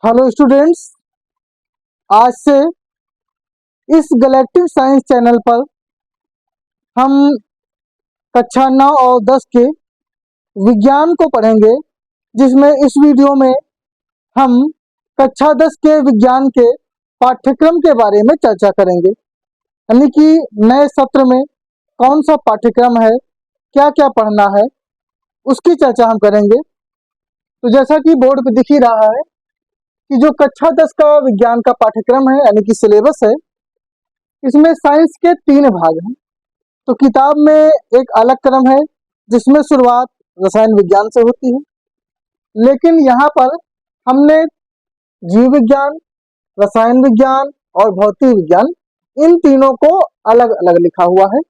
Hello students, आज से इस गैलेक्टिक साइंस चैनल पर हम कक्षा 9 और 10 के विज्ञान को पढ़ेंगे, जिसमें इस वीडियो में हम कक्षा 10 के विज्ञान के पाठ्यक्रम के बारे में चर्चा करेंगे। यानी कि नए सत्र में कौन सा पाठ्यक्रम है, क्या क्या पढ़ना है, उसकी चर्चा हम करेंगे। तो जैसा कि बोर्ड पे दिख ही रहा है कि जो कक्षा 10 का विज्ञान का पाठ्यक्रम है यानी कि सिलेबस है, इसमें साइंस के 3 भाग हैं। तो किताब में एक अलग क्रम है जिसमें शुरुआत रसायन विज्ञान से होती है, लेकिन यहाँ पर हमने जीव विज्ञान, रसायन विज्ञान और भौतिक विज्ञान इन तीनों को अलग अलग लिखा हुआ है।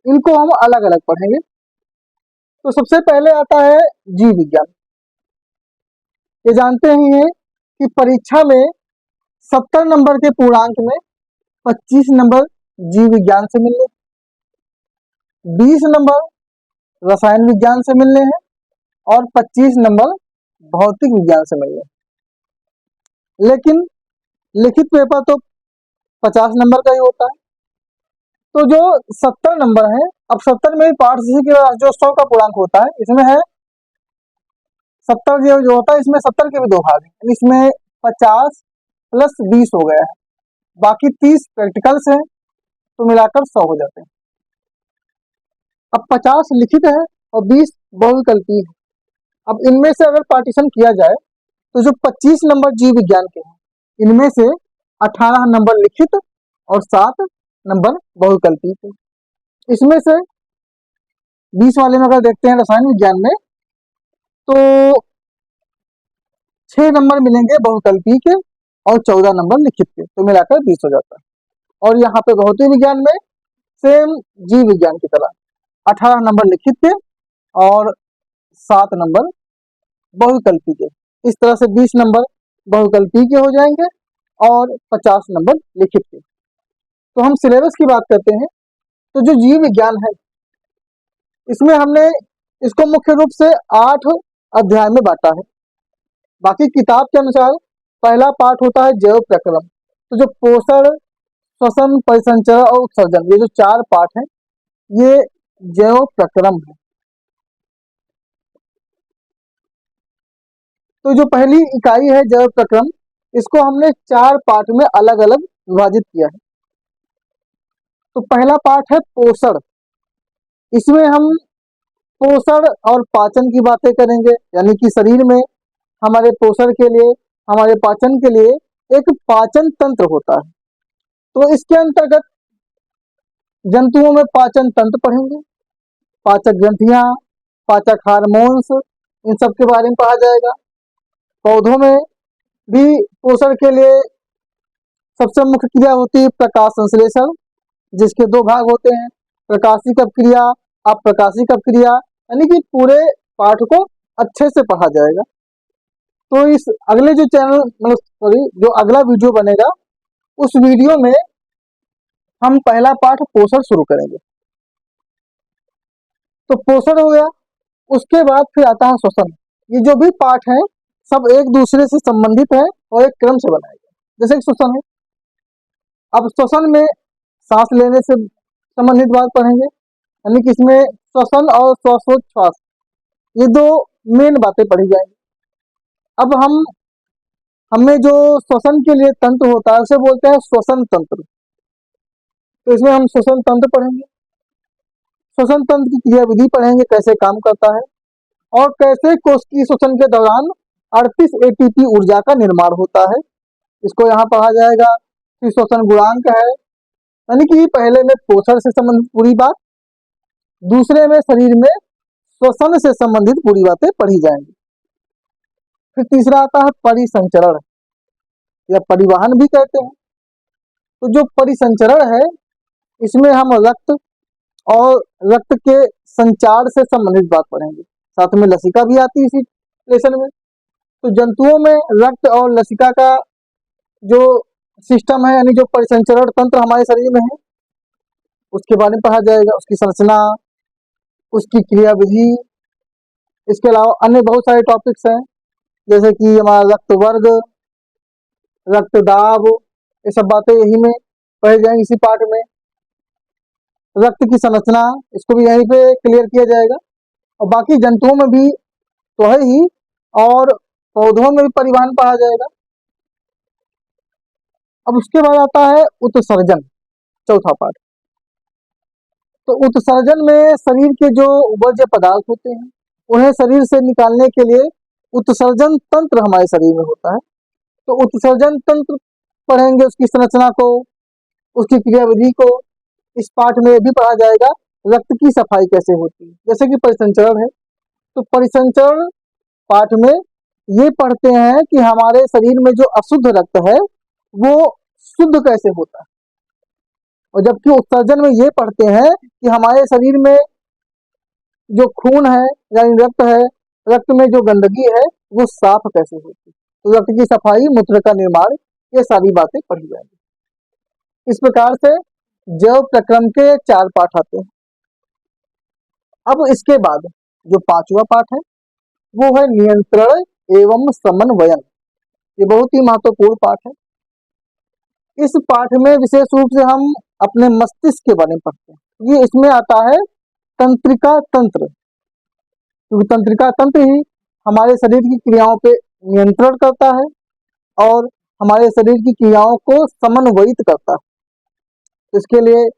इनको हम अलग अलग पढ़ेंगे। तो सबसे पहले आता है जीव विज्ञान। ये जानते ही हैं कि परीक्षा में 70 नंबर के पूर्णांक में 25 नंबर जीव विज्ञान से मिलने, 20 नंबर रसायन विज्ञान से मिलने हैं और 25 नंबर भौतिक विज्ञान से मिलने हैं। लेकिन लिखित पेपर तो 50 नंबर का ही होता है। तो जो 70 नंबर है, अब 70 में भी पार्ट सी के जो 100 का पूर्णांक होता है, इसमें है 70 जो होता है, इसमें 70 के भी 2 भाग हैं। इसमें 50 प्लस 20 हो गया है, बाकी 30 प्रैक्टिकल्स हैं, तो मिलाकर 100 हो जाते हैं। अब 50 लिखित है और 20 बहुविकल्पीय है। अब इनमें से अगर पार्टीशन किया जाए तो जो 25 नंबर जीव विज्ञान के हैं, इनमें से 18 नंबर लिखित और 7 नंबर बहुविकल्पीय के। इसमें से 20 वाले में अगर देखते हैं रसायन विज्ञान में, तो 6 नंबर मिलेंगे बहुविकल्पीय के और 14 नंबर लिखित के, तो मिलाकर 20 हो जाता है। और यहाँ पे भौतिक विज्ञान में सेम जीव विज्ञान की तरह 18 नंबर लिखित के और 7 नंबर बहुविकल्पीय के। इस तरह से 20 नंबर बहुविकल्पीय के हो जाएंगे और 50 नंबर लिखित के। तो हम सिलेबस की बात करते हैं। तो जो जीव विज्ञान है, इसमें हमने इसको मुख्य रूप से 8 अध्याय में बांटा है। बाकी किताब के अनुसार पहला पाठ होता है जैव प्रक्रम। तो जो पोषण, श्वसन, परिसंचरण और उत्सर्जन, ये जो 4 पाठ हैं, ये जैव प्रक्रम है। तो जो पहली इकाई है जैव प्रक्रम, इसको हमने 4 पार्ट में अलग अलग विभाजित किया है। तो पहला पार्ट है पोषण। इसमें हम पोषण और पाचन की बातें करेंगे, यानी कि शरीर में हमारे पोषण के लिए, हमारे पाचन के लिए एक पाचन तंत्र होता है। तो इसके अंतर्गत जंतुओं में पाचन तंत्र पढ़ेंगे, पाचक ग्रंथियां, पाचक हार्मोन्स, इन सब के बारे में पढ़ा जाएगा। पौधों में भी पोषण के लिए सबसे मुख्य क्रिया होती है प्रकाश संश्लेषण, जिसके 2 भाग होते हैं, प्रकाशिक अपक्रिया, अप्रकाशिक अपक्रिया। यानी कि पूरे पाठ को अच्छे से पढ़ा जाएगा। तो इस अगले जो चैनल जो अगला वीडियो बनेगा, उस वीडियो में हम पहला पाठ पोषण शुरू करेंगे। तो पोषण हो गया। उसके बाद फिर आता है श्वसन। ये जो भी पाठ है, सब एक दूसरे से संबंधित है और एक क्रम से बनाया गया। जैसे कि श्वसन है, अब श्वसन में सांस लेने से संबंधित बात पढ़ेंगे, यानी कि इसमें श्वसन और श्वासोच्छ्वास, ये 2 मेन बातें पढ़ी जाएंगी। अब हमें जो श्वसन के लिए तंत्र होता है, उसे बोलते हैं श्वसन तंत्र। तो इसमें हम श्वसन तंत्र पढ़ेंगे, श्वसन तंत्र की क्रियाविधि पढ़ेंगे, कैसे काम करता है और कैसे कोशिकीय श्वसन के दौरान 38 एटीपी ऊर्जा का निर्माण होता है, इसको यहाँ पढ़ा जाएगा। फिर श्वसन गुणांक है, यानी कि पहले में पोषण से संबंधित पूरी बात, दूसरे में शरीर में श्वसन से संबंधित पूरी बातें पढ़ी जाएंगी। फिर तीसरा आता है परिसंचरण या परिवहन भी कहते हैं। तो जो परिसंचरण है, इसमें हम रक्त और रक्त के संचार से संबंधित बात पढ़ेंगे, साथ में लसिका भी आती है इसी लेसन में। तो जंतुओं में रक्त और लसिका का जो सिस्टम है, यानी जो परिसंचरण तंत्र हमारे शरीर में है, उसके बारे में पढ़ा जाएगा, उसकी संरचना, उसकी क्रियाविधि। इसके अलावा अन्य बहुत सारे टॉपिक्स हैं, जैसे कि हमारा रक्त वर्ग, रक्तदाब, ये सब बातें यही में पढ़ जाएंगी इसी पाठ में। रक्त की संरचना, इसको भी यहीं पे क्लियर किया जाएगा। और बाकी जंतुओं में भी तो है ही, और पौधों में भी परिवहन पढ़ा जाएगा। अब उसके बाद आता है उत्सर्जन, चौथा पाठ। तो उत्सर्जन में शरीर के जो वर्ज्य पदार्थ होते हैं उन्हें शरीर से निकालने के लिए उत्सर्जन तंत्र हमारे शरीर में होता है। तो उत्सर्जन तंत्र पढ़ेंगे, उसकी संरचना को, उसकी क्रियाविधि को। इस पाठ में भी पढ़ा जाएगा रक्त की सफाई कैसे होती है। जैसे कि परिसंचरण है, तो परिसंचरण पाठ में ये पढ़ते हैं कि हमारे शरीर में जो अशुद्ध रक्त है वो शुद्ध कैसे होता है। और जबकि उत्सर्जन में ये पढ़ते हैं कि हमारे शरीर में जो खून है यानी रक्त है, रक्त में जो गंदगी है वो साफ कैसे होती है। तो रक्त की सफाई, मूत्र का निर्माण, ये सारी बातें पढ़ी जाएंगी। इस प्रकार से जैव प्रक्रम के 4 पाठ आते हैं। अब इसके बाद जो 5वां पाठ है वो है नियंत्रण एवं समन्वयन। ये बहुत ही महत्वपूर्ण पाठ है। इस पाठ में विशेष रूप से हम अपने मस्तिष्क के बारे में पढ़ते हैं। ये इसमें आता है तंत्रिका तंत्र, क्योंकि तंत्रिका तंत्र ही हमारे शरीर की क्रियाओं पे नियंत्रण करता है और हमारे शरीर की क्रियाओं को समन्वयित करता है। इसके लिए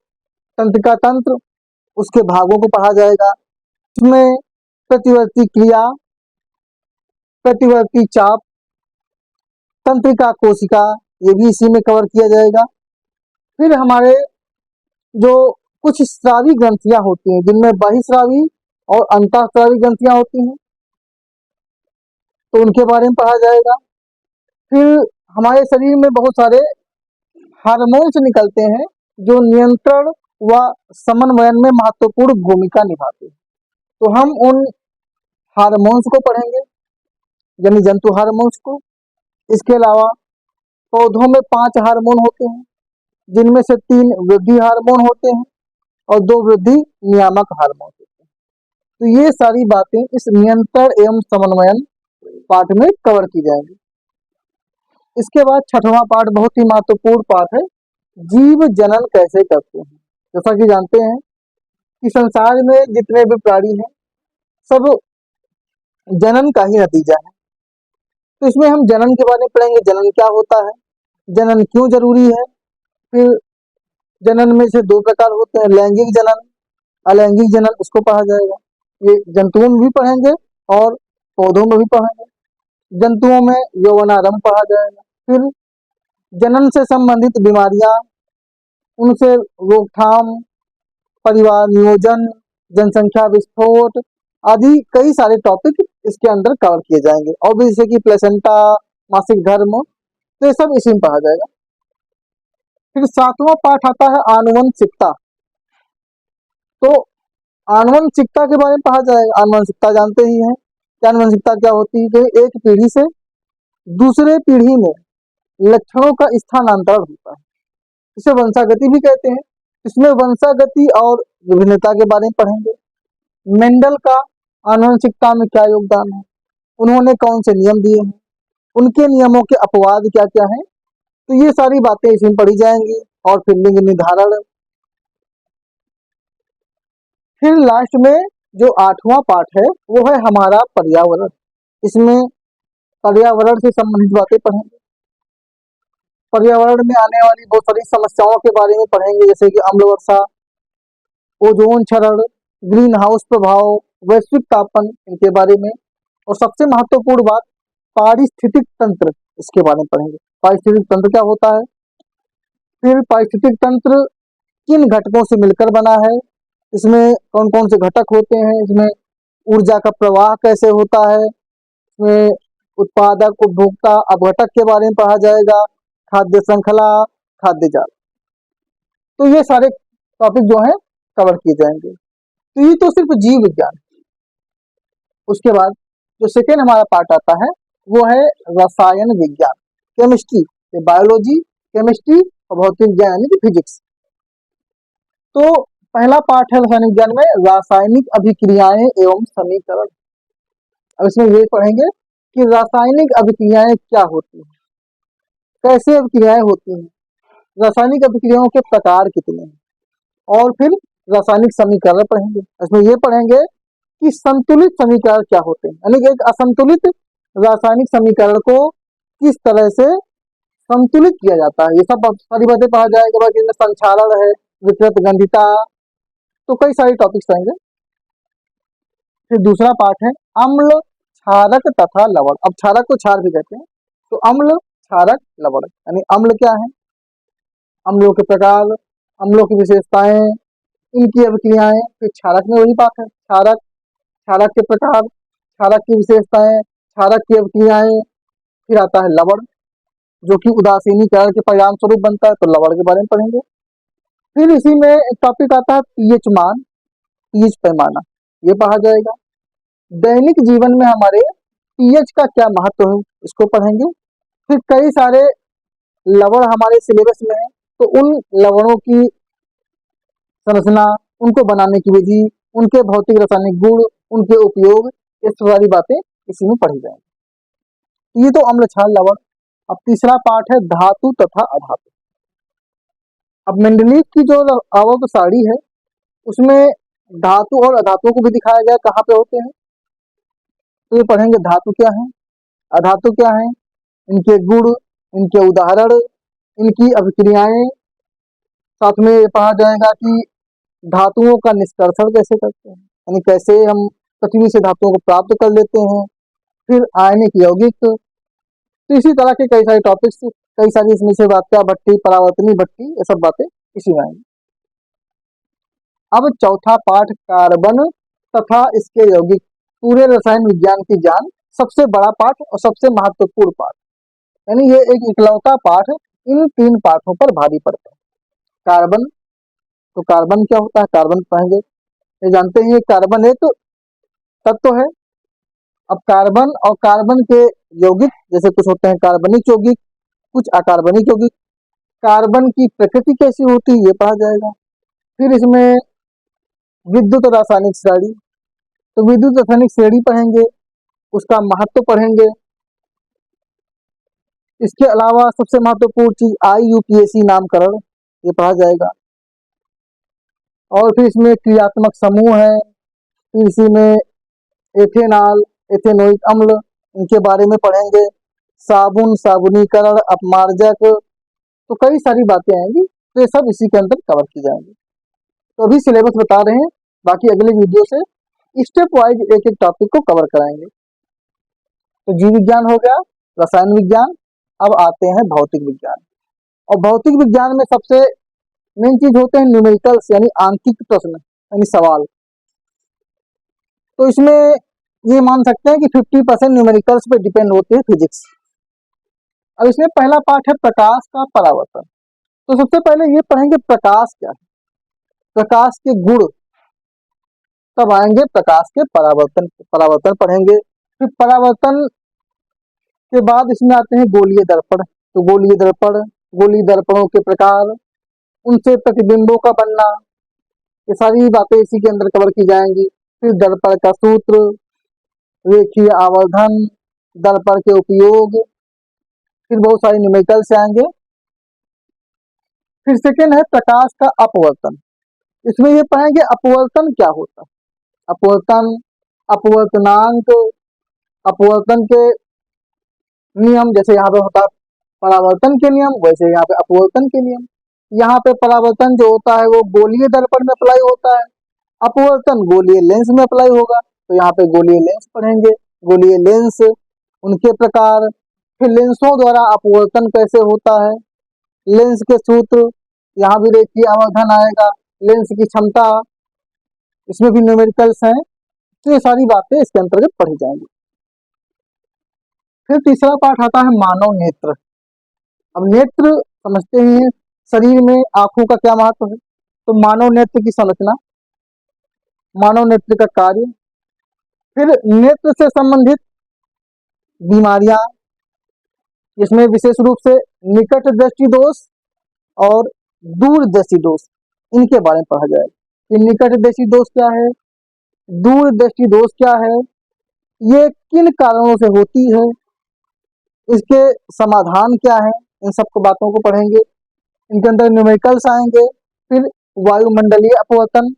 तंत्रिका तंत्र, उसके भागों को पढ़ा जाएगा। इसमें प्रतिवर्ती क्रिया, प्रतिवर्ती चाप, तंत्रिका कोशिका, ये भी इसी में कवर किया जाएगा। फिर हमारे जो कुछ स्रावी ग्रंथियां होती हैं जिनमें बहिस्रावी और अंतःस्रावी ग्रंथियां होती हैं, तो उनके बारे में पढ़ा जाएगा। फिर हमारे शरीर में बहुत सारे हार्मोन्स निकलते हैं जो नियंत्रण व समन्वयन में महत्वपूर्ण भूमिका निभाते हैं। तो हम उन हार्मोन्स को पढ़ेंगे, यानी जंतु हार्मोन्स को। इसके अलावा पौधों में 5 हार्मोन होते हैं, जिनमें से 3 वृद्धि हार्मोन होते हैं और 2 वृद्धि नियामक हार्मोन होते हैं। तो ये सारी बातें इस नियंत्रण एवं समन्वयन पाठ में कवर की जाएंगी। इसके बाद 6वां पाठ बहुत ही महत्वपूर्ण पाठ है, जीव जनन कैसे करते हैं। जैसा कि जानते हैं कि संसार में जितने भी प्राणी हैं सब जनन का ही नतीजा है। तो इसमें हम जनन के बारे में पढ़ेंगे, जनन क्या होता है, जनन क्यों जरूरी है। फिर जनन में से 2 प्रकार होते हैं, लैंगिक जनन, अलैंगिक जनन, इसको पढ़ा जाएगा। ये जंतुओं में भी पढ़ेंगे और पौधों में भी पढ़ेंगे। जंतुओं में यौवनारंभ पढ़ा जाएगा। फिर जनन से संबंधित बीमारियां, उनसे रोकथाम, परिवार नियोजन, जनसंख्या विस्फोट आदि कई सारे टॉपिक इसके अंदर कवर किए जाएंगे। और भी जैसे कि प्लेसेंटा, मासिक धर्म, तो ये सब इसी में पढ़ा जाएगा। फिर 7वां पाठ आता है आनुवंशिकता। तो आनुवंशिकता के बारे में पढ़ा जाएगा। आनुवंशिकता जानते ही हैं कि आनुवंशिकता क्या होती है, कि एक पीढ़ी से दूसरे पीढ़ी में लक्षणों का स्थानांतरण होता है, इसे वंशागति भी कहते हैं। इसमें वंशागति और विभिन्नता के बारे में पढ़ेंगे। मेंडल का आनुवंशिकता में क्या योगदान है, उन्होंने कौन से नियम दिए हैं, उनके नियमों के अपवाद क्या क्या हैं, तो ये सारी बातें इसमें पढ़ी जाएंगी। और फिर लिंग निर्धारण। फिर लास्ट में जो 8वां पाठ है वो है हमारा पर्यावरण। इसमें पर्यावरण से संबंधित बातें पढ़ेंगे। पर्यावरण में आने वाली बहुत सारी समस्याओं के बारे में पढ़ेंगे, जैसे कि अम्ल वर्षा, ओजोन क्षरण, ग्रीन हाउस प्रभाव, वैश्विक तापन, इनके बारे में। और सबसे महत्वपूर्ण बात पारिस्थितिक तंत्र, इसके बारे में पढ़ेंगे। पारिस्थितिक तंत्र क्या होता है, फिर पारिस्थितिक तंत्र किन घटकों से मिलकर बना है, इसमें कौन कौन से घटक होते हैं, इसमें ऊर्जा का प्रवाह कैसे होता है, इसमें उत्पादक उपभोक्ता अपघटक के बारे में पढ़ा जाएगा, खाद्य श्रृंखला, खाद्य जाल। तो ये सारे टॉपिक जो हैं कवर किए जाएंगे। तो ये तो सिर्फ जीव विज्ञान। उसके बाद जो सेकेंड हमारा पार्ट आता है वो है रसायन विज्ञान, केमिस्ट्री, बायोलॉजी, केमिस्ट्री और भौतिक विज्ञान यानी कि फिजिक्स। तो पहला पार्ट है रसायन विज्ञान में रासायनिक अभिक्रियाएं एवं समीकरण। अब इसमें ये पढ़ेंगे कि रासायनिक अभिक्रियाएं क्या होती हैं। कैसे अभिक्रियाएं होती हैं, रासायनिक अभिक्रियाओं के प्रकार कितने हैं, और फिर रासायनिक समीकरण पढ़ेंगे। इसमें ये पढ़ेंगे कि संतुलित समीकरण क्या होते हैं, यानी कि एक असंतुलित रासायनिक समीकरण को किस तरह से संतुलित किया जाता है, ये सब सारी बातें पढ़ा जाएगा। बाकी इसमें संक्षारण है, विकृत गंधिता, तो कई सारे टॉपिक्स रहेंगे। फिर दूसरा पार्ट है अम्ल, क्षारक तथा लवण। अब क्षारक को क्षार भी कहते हैं, तो अम्ल, क्षारक, लवण, यानी अम्ल क्या है, अम्लों के प्रकार, अम्लों की विशेषताएं, इनकी अभिक्रियाएं। फिर क्षारक में वही बात है, क्षारक, क्षारक के प्रकार, क्षारक की विशेषताएं, क्षारक की अभिक्रियाएं। फिर आता है लवण, जो कि उदासीनीकरण के परिणाम स्वरूप बनता है, तो लवण के बारे में पढ़ेंगे। फिर इसी में एक टॉपिक आता है पीएच मान, पीएच पैमाना, ये पढ़ा जाएगा। दैनिक जीवन में हमारे पीएच का क्या महत्व है, इसको पढ़ेंगे। फिर कई सारे लवण हमारे सिलेबस में है, तो उन लवणों की संरचना, उनको बनाने की विधि, उनके भौतिक रासायनिक गुण, उनके उपयोग, ये सारी बातें इसी में पढ़ी जाएंगी। ये तो अम्ल, क्षार, लवण। अब तीसरा पार्ट है धातु तथा अधातु। अब मेंडलीव की जो आवक सारणी है, उसमें धातु और अधातुओं को भी दिखाया गया कहाँ पे होते हैं। तो ये पढ़ेंगे धातु क्या है, अधातु क्या है, इनके गुण, इनके उदाहरण, इनकी अभिक्रियाएं। साथ में ये पढ़ा जाएगा कि धातुओं का निष्कर्षण कैसे करते हैं, यानी कैसे हम पृथ्वी से धातुओं को प्राप्त कर लेते हैं। फिर आयनिक यौगिक। तो इसी तरह के कई सारे टॉपिक्स, कई सारी इसमें से वात्या भट्टी, परावर्तनी भट्टी, ये सब बातें इसी में आएंगी। अब चौथा पाठ कार्बन तथा इसके यौगिक, पूरे रसायन विज्ञान की जान, सबसे बड़ा पाठ और सबसे महत्वपूर्ण पाठ, यानी ये एक इकलौता पाठ इन तीन पाठों पर भारी पड़ता है। कार्बन, तो कार्बन क्या होता है, कार्बन पढ़ेंगे। ये जानते हैं कार्बन एक तत्व है। अब कार्बन और कार्बन के यौगिक, जैसे कुछ होते हैं कार्बनिक यौगिक, कुछ अकार्बनिक यौगिक, कार्बन की प्रकृति कैसी होती है ये पढ़ा जाएगा। फिर इसमें विद्युत रासायनिक श्रेणी, तो विद्युत रासायनिक श्रेणी पढ़ेंगे, उसका महत्व पढ़ेंगे। इसके अलावा सबसे महत्वपूर्ण चीज IUPAC नामकरण, ये पढ़ा जाएगा। और फिर इसमें क्रियात्मक समूह है, फिर इसी में एथेनॉल, एथेनोइक अम्ल, इनके बारे में पढ़ेंगे। साबुन, साबुनीकरण, अपमार्जक, तो कई सारी बातें आएंगी, तो ये सब इसी के अंदर कवर की जाएंगी। तो अभी सिलेबस बता रहे हैं, बाकी अगले वीडियो से स्टेप वाइज एक एक टॉपिक को कवर कराएंगे। तो जीव विज्ञान हो गया, रसायन विज्ञान। अब आते हैं भौतिक विज्ञान। और भौतिक विज्ञान में सबसे मेन चीज होते हैं न्यूमेरिकल्स, यानी आंकिक प्रश्न, यानी सवाल। तो इसमें ये मान सकते हैं कि 50% न्यूमेरिकल्स पे डिपेंड होते हैं फिजिक्स। अब इसमें पहला पार्ट है प्रकाश का परावर्तन। तो सबसे पहले ये पढ़ेंगे प्रकाश क्या है, प्रकाश के गुण, तब आएंगे प्रकाश के परावर्तन, परावर्तन पढ़ेंगे। फिर परावर्तन के बाद इसमें आते हैं गोलीय दर्पण। तो गोलीय दर्पण, गोलीय दर्पणों के प्रकार, उनसे प्रतिबिंबों का बनना, ये सारी बातें इसी के अंदर कवर की जाएंगी। फिर दर्पण का सूत्र, रेखीय आवर्धन, दर्पण के उपयोग, फिर बहुत सारे न्यूमेरिकल से आएंगे। फिर सेकेंड है प्रकाश का अपवर्तन। इसमें ये पढ़ेंगे अपवर्तन क्या होता है, अपवर्तन, अपवर्तनांक, अपवर्तन के नियम, जैसे यहाँ पे होता है परावर्तन के नियम, वैसे यहाँ पे अपवर्तन के नियम। यहाँ पे परावर्तन जो होता है वो गोलीय दर्पण में अप्लाई होता है, अपवर्तन गोलीय लेंस में अप्लाई होगा। तो यहाँ पे गोलीय लेंस पढ़ेंगे, गोलीय लेंस, उनके प्रकार, फिर लेंसों द्वारा अपवर्तन कैसे होता है, लेंस के सूत्र, यहाँ भी रेखीय आवर्धन आएगा, लेंस की क्षमता, इसमें भी न्यूमेरिकल्स हैं। तो ये सारी बातें इसके अंतर्गत पढ़ी जाएंगी। फिर तीसरा पाठ आता है मानव नेत्र। अब नेत्र समझते ही हैं, शरीर में आंखों का क्या महत्व है। तो मानव नेत्र की संरचना, मानव नेत्र का कार्य, फिर नेत्र से संबंधित बीमारियां, जिसमें विशेष रूप से निकट दृष्टि दोष और दूर दृष्टि दोष, इनके बारे में पढ़ा जाएगा कि निकट दृष्टि दोष क्या है, दूर दृष्टि दोष क्या है, ये किन कारणों से होती है, इसके समाधान क्या है, इन सब को बातों को पढ़ेंगे। इनके अंदर न्यूमेरिकल्स आएंगे। फिर वायुमंडलीय अपवर्तन,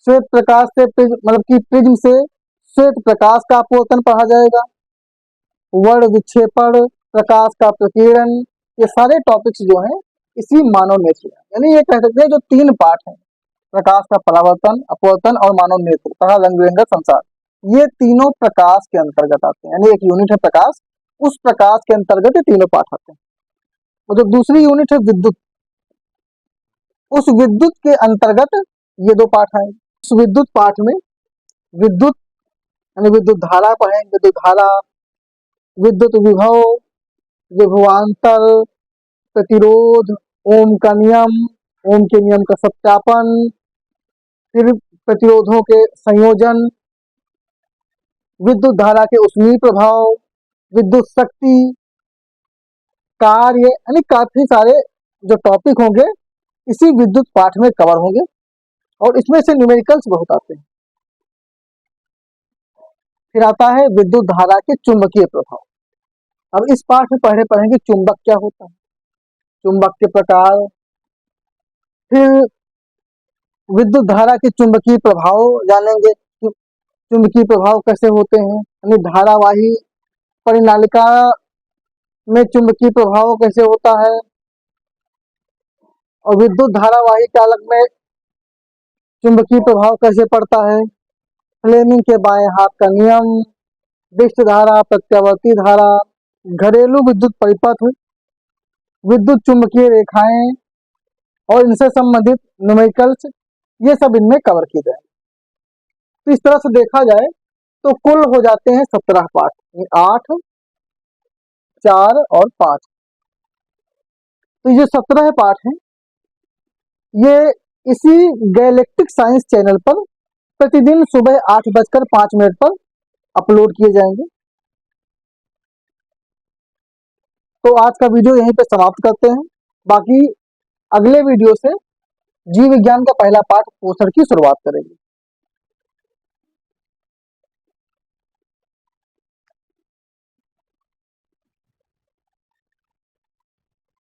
श्वेत प्रकाश से मतलब कि प्रिज्म से श्वेत प्रकाश का अपवर्तन पढ़ा जाएगा। वर्ण विक्षेपण, प्रकाश का प्रकीर्णन, ये सारे टॉपिक्स जो हैं इसी मानव नेत्र, यानी ये कह सकते हैं जो 3 पार्ट हैं, प्रकाश का परावर्तन, अपवर्तन और मानव नेत्र तथा रंग बिरंगा संसार, ये तीनों प्रकाश के अंतर्गत आते हैं। यानी एक यूनिट है प्रकाश, उस प्रकाश के अंतर्गत ये तीनों पाठ आते हैं। और जो दूसरी यूनिट है विद्युत, उस विद्युत के अंतर्गत ये 2 पाठ आएंगे। उस विद्युत पाठ में विद्युत यानी विद्युत धारा पढ़ेंगे, विद्युत धारा, विद्युत विभव, विभवांतर, प्रतिरोध, ओम का नियम, ओम के नियम का सत्यापन, फिर प्रतिरोधों के संयोजन, विद्युत धारा के ऊष्मीय प्रभाव, विद्युत शक्ति, कार्य, यानी काफी सारे जो टॉपिक होंगे इसी विद्युत पाठ में कवर होंगे। और इसमें से न्यूमेरिकल्स बहुत आते हैं। फिर आता है विद्युत धारा के चुंबकीय प्रभाव। अब इस पाठ में पहले पढ़ेंगे चुंबक क्या होता है, चुंबक के प्रकार, फिर विद्युत धारा के चुंबकीय प्रभाव जानेंगे, चुंबकीय प्रभाव कैसे होते हैं, यानी धारावाही परिनालिका में चुंबकीय प्रभाव कैसे होता है, और विद्युत धारावाही चालक में चुंबकीय प्रभाव कैसे पड़ता है, फ्लेमिंग के बाएं हाथ का नियम, विशिष्ट धारा, प्रत्यावर्ती धारा, घरेलू विद्युत परिपथ, विद्युत चुंबकीय रेखाएं और इनसे संबंधित न्यूमेरिकल्स, ये सब इनमें कवर किए जाए। तो इस तरह से देखा जाए तो कुल हो जाते हैं 17 पाठ, 8, 4 और 5। तो ये 17 पाठ हैं, ये इसी गैलेक्टिक साइंस चैनल पर प्रतिदिन सुबह 8:05 पर अपलोड किए जाएंगे। तो आज का वीडियो यहीं पे समाप्त करते हैं। बाकी अगले वीडियो से जीव विज्ञान का पहला पाठ पोषण की शुरुआत करेंगे।